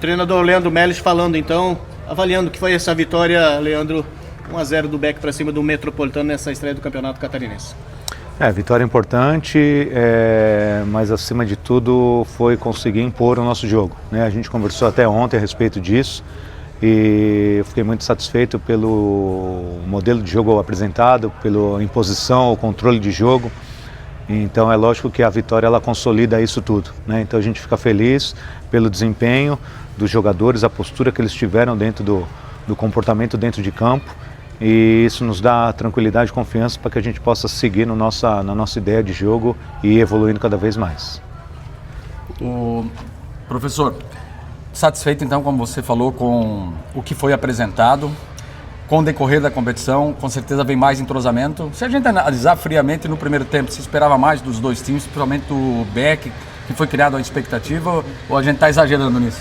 Treinador Leandro Melles falando então, avaliando o que foi essa vitória, Leandro, 1-0 do Beck para cima do Metropolitano nessa estreia do Campeonato Catarinense. Vitória importante, mas acima de tudo foi conseguir impor o nosso jogo, né? A gente conversou até ontem a respeito disso e eu fiquei muito satisfeito pelo modelo de jogo apresentado, pela imposição, o controle de jogo. Então é lógico que a vitória ela consolida isso tudo, né? Então a gente fica feliz pelo desempenho dos jogadores, a postura que eles tiveram dentro do comportamento dentro de campo. E isso nos dá tranquilidade e confiança para que a gente possa seguir na nossa ideia de jogo e ir evoluindo cada vez mais. Professor, satisfeito então, como você falou, com o que foi apresentado, com o decorrer da competição, com certeza vem mais entrosamento. Se a gente analisar friamente no primeiro tempo, se esperava mais dos dois times, principalmente do Beck, que foi criado a expectativa, ou a gente está exagerando nisso?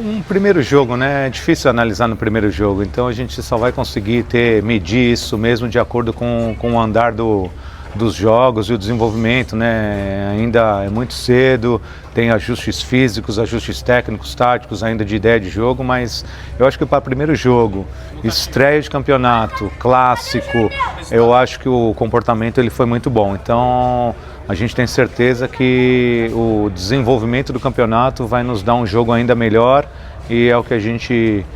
Um primeiro jogo, né? É difícil analisar no primeiro jogo, então a gente só vai conseguir medir isso mesmo de acordo com o andar dos jogos e o desenvolvimento, né? Ainda é muito cedo, tem ajustes físicos, ajustes técnicos, táticos ainda de ideia de jogo, mas eu acho que para o primeiro jogo, estreia de campeonato, clássico, eu acho que o comportamento ele foi muito bom. Então a gente tem certeza que o desenvolvimento do campeonato vai nos dar um jogo ainda melhor e é o que a gente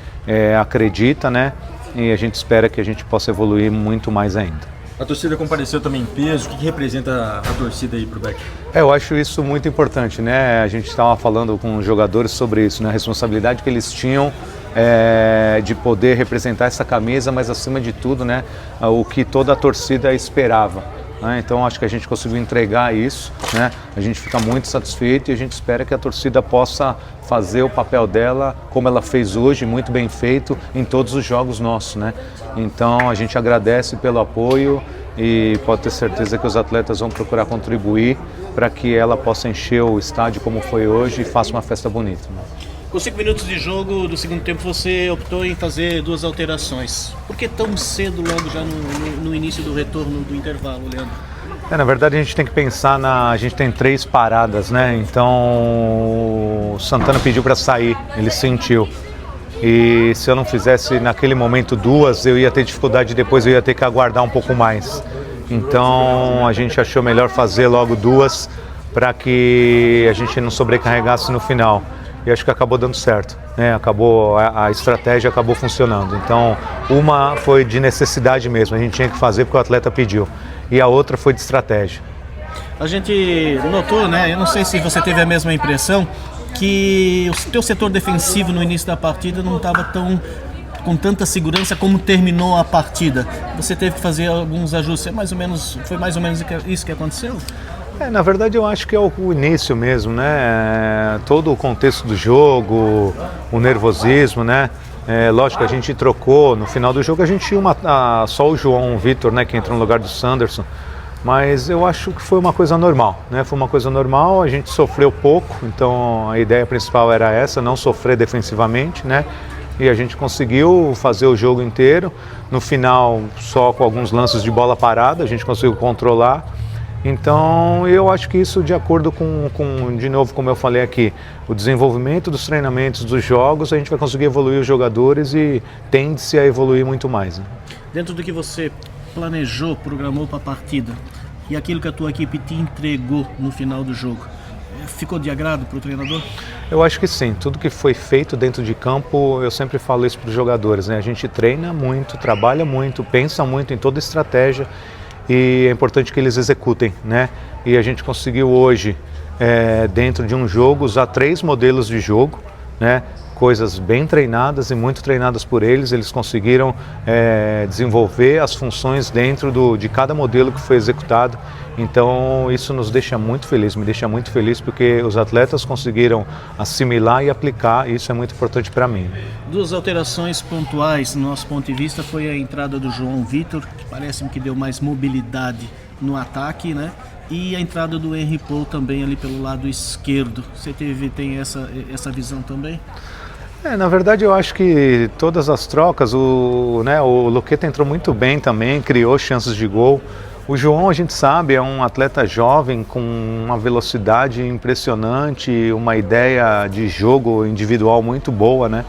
acredita, né? E a gente espera que a gente possa evoluir muito mais ainda. A torcida compareceu também em peso, o que representa a torcida aí para o Beck? Eu acho isso muito importante, né? A gente estava falando com os jogadores sobre isso, né? A responsabilidade que eles tinham de poder representar essa camisa, mas acima de tudo, né? O que toda a torcida esperava. Então acho que a gente conseguiu entregar isso, né? A gente fica muito satisfeito e a gente espera que a torcida possa fazer o papel dela como ela fez hoje, muito bem feito em todos os jogos nossos, né? Então a gente agradece pelo apoio e pode ter certeza que os atletas vão procurar contribuir para que ela possa encher o estádio como foi hoje e faça uma festa bonita, né? Com 5 minutos de jogo do segundo tempo você optou em fazer 2 alterações. Por que tão cedo logo já no início do retorno do intervalo, Leandro? Na verdade a gente tem que pensar a gente tem 3 paradas, né? Então o Santana pediu para sair, ele sentiu. E se eu não fizesse naquele momento 2, eu ia ter dificuldade, depois eu ia ter que aguardar um pouco mais. Então a gente achou melhor fazer logo 2 para que a gente não sobrecarregasse no final. E acho que acabou dando certo, né? A estratégia acabou funcionando. Então, uma foi de necessidade mesmo, a gente tinha que fazer porque o atleta pediu. E a outra foi de estratégia. A gente notou, né? Eu não sei se você teve a mesma impressão, que o teu setor defensivo no início da partida não estava com tanta segurança como terminou a partida. Você teve que fazer alguns ajustes. Foi mais ou menos isso que aconteceu? Na verdade eu acho que é o início mesmo, né? Todo o contexto do jogo, o nervosismo, né? Lógico que a gente trocou, no final do jogo a gente tinha só o João Vitor, né, que entrou no lugar do Sanderson, mas eu acho que foi uma coisa normal, né? Foi uma coisa normal, a gente sofreu pouco, então a ideia principal era essa, não sofrer defensivamente, né? E a gente conseguiu fazer o jogo inteiro, no final só com alguns lances de bola parada, a gente conseguiu controlar. Então eu acho que isso de acordo com, de novo, como eu falei aqui, o desenvolvimento dos treinamentos, dos jogos, a gente vai conseguir evoluir os jogadores e tende-se a evoluir muito mais, né? Dentro do que você planejou, programou para a partida e aquilo que a tua equipe te entregou no final do jogo, ficou de agrado para o treinador? Eu acho que sim, tudo que foi feito dentro de campo, eu sempre falo isso para os jogadores, né? A gente treina muito, trabalha muito, pensa muito em toda estratégia, e é importante que eles executem, né? E a gente conseguiu hoje, dentro de um jogo, usar 3 modelos de jogo, né? Coisas bem treinadas e muito treinadas por eles conseguiram desenvolver as funções dentro de cada modelo que foi executado. Então isso nos deixa muito feliz, me deixa muito feliz porque os atletas conseguiram assimilar e aplicar, e isso é muito importante para mim. 2 alterações pontuais, no nosso ponto de vista, foi a entrada do João Vitor, que parece-me que deu mais mobilidade no ataque, né? E a entrada do Henry Paul também ali pelo lado esquerdo. Você tem essa visão também? Na verdade eu acho que todas as trocas, o Luqueta entrou muito bem também, criou chances de gol. O João, a gente sabe, é um atleta jovem com uma velocidade impressionante, uma ideia de jogo individual muito boa, né?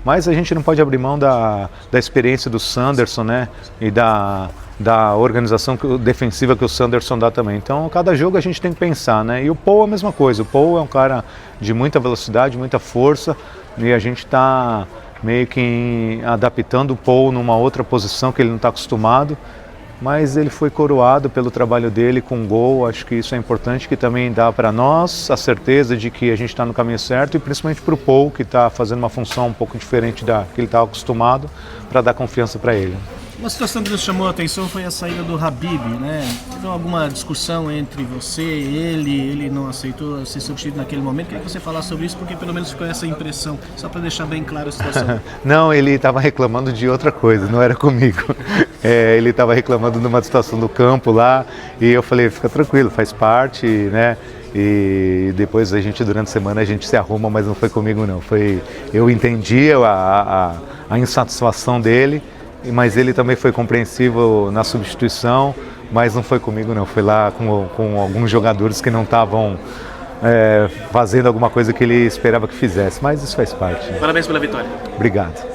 Mas a gente não pode abrir mão da experiência do Sanderson, né? E da organização defensiva que o Sanderson dá também. Então, cada jogo a gente tem que pensar, né? E o Paul é a mesma coisa. O Paul é um cara de muita velocidade, muita força, e a gente está meio que adaptando o Paul numa outra posição que ele não está acostumado. Mas ele foi coroado pelo trabalho dele com gol, acho que isso é importante, que também dá para nós a certeza de que a gente está no caminho certo, e principalmente para o Paul, que está fazendo uma função um pouco diferente da que ele estava acostumado, para dar confiança para ele. Uma situação que nos chamou a atenção foi a saída do Habib, né? Teve alguma discussão entre você e ele não aceitou ser substituído naquele momento. Queria que você falasse sobre isso, porque pelo menos ficou essa impressão, só para deixar bem claro a situação. Não, ele estava reclamando de outra coisa, não era comigo. Ele estava reclamando de uma situação do campo lá, e eu falei, fica tranquilo, faz parte, né? E depois durante a semana a gente se arruma, mas não foi comigo não. Eu entendi a insatisfação dele, mas ele também foi compreensivo na substituição, mas não foi comigo não, foi lá com alguns jogadores que não estavam fazendo alguma coisa que ele esperava que fizesse, mas isso faz parte. Parabéns pela vitória. Obrigado.